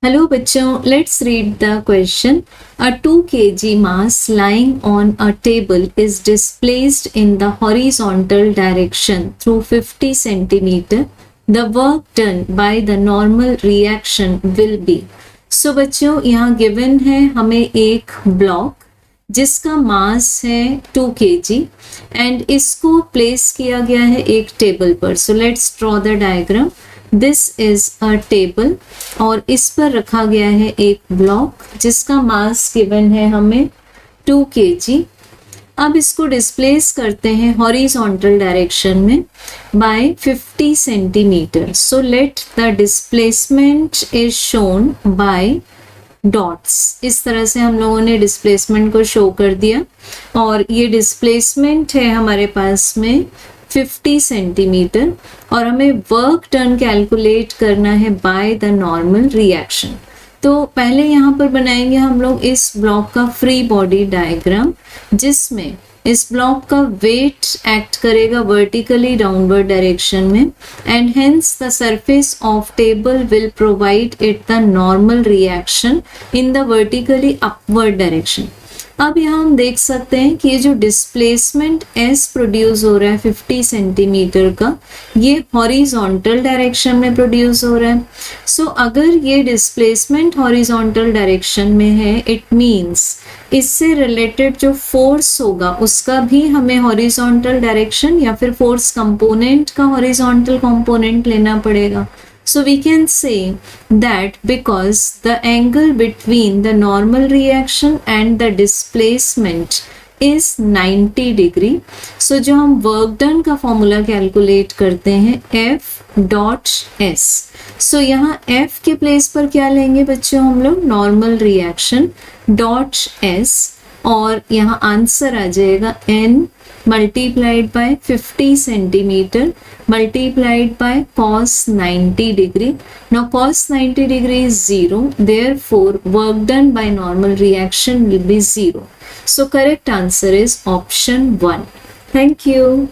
Hello बच्चों, let's read the question. A 2 kg mass lying on a table is displaced in the horizontal direction through 50 centimeter. The work done by the normal reaction will be. So बच्चों यहाँ given है हमें एक block जिसका मास है 2 kg and इसको place किया गया है एक टेबल पर. So let's draw the diagram. This is a table और इस पर रखा गया है एक ब्लॉक जिसका मास गिवन है हमें 2 kg. अब इसको डिस्प्लेस करते हैं हॉरिजॉन्टल डायरेक्शन में by 50 centimetre. So let the displacement is shown by dots. इस तरह से हम लोगों ने डिस्प्लेसमेंट को शो कर दिया और ये डिस्प्लेसमेंट है हमारे पास में 50 सेंटीमीटर और हमें वर्क डन कैलकुलेट करना है बाय द नॉर्मल रिएक्शन. तो पहले यहाँ पर बनाएंगे हम लोग इस ब्लॉक का फ्री बॉडी डायग्राम जिसमें इस ब्लॉक का वेट एक्ट करेगा वर्टिकली डाउनवर्ड डायरेक्शन में and hence the surface of table will provide it the normal reaction in the vertically upward direction. अब यहाँ हम देख सकते हैं कि ये जो डिस्प्लेसमेंट S प्रोड्यूस हो रहा है 50 सेंटीमीटर का, ये हॉरिजॉन्टल डायरेक्शन में प्रोड्यूस हो रहा है. सो अगर ये डिस्प्लेसमेंट हॉरिजॉन्टल डायरेक्शन में है इट मीन्स इससे रिलेटेड जो फोर्स होगा उसका भी हमें हॉरिजॉन्टल डायरेक्शन या फिर फोर्स कंपोनेंट का हॉरिजॉन्टल कंपोनेंट लेना पड़ेगा. So we can say that because the angle between the normal reaction and the displacement is 90 degree. So जो हम work done का फॉर्मूला कैलकुलेट करते हैं F डॉट S. So यहाँ F के प्लेस पर क्या लेंगे बच्चों हम लोग नॉर्मल रिएक्शन डॉट S और यहाँ आंसर आ जाएगा N multiplied by 50 centimeter multiplied by cos 90 degree. Now cos 90 degree is 0, therefore work done by normal reaction will be 0. So correct answer is option 1. Thank you.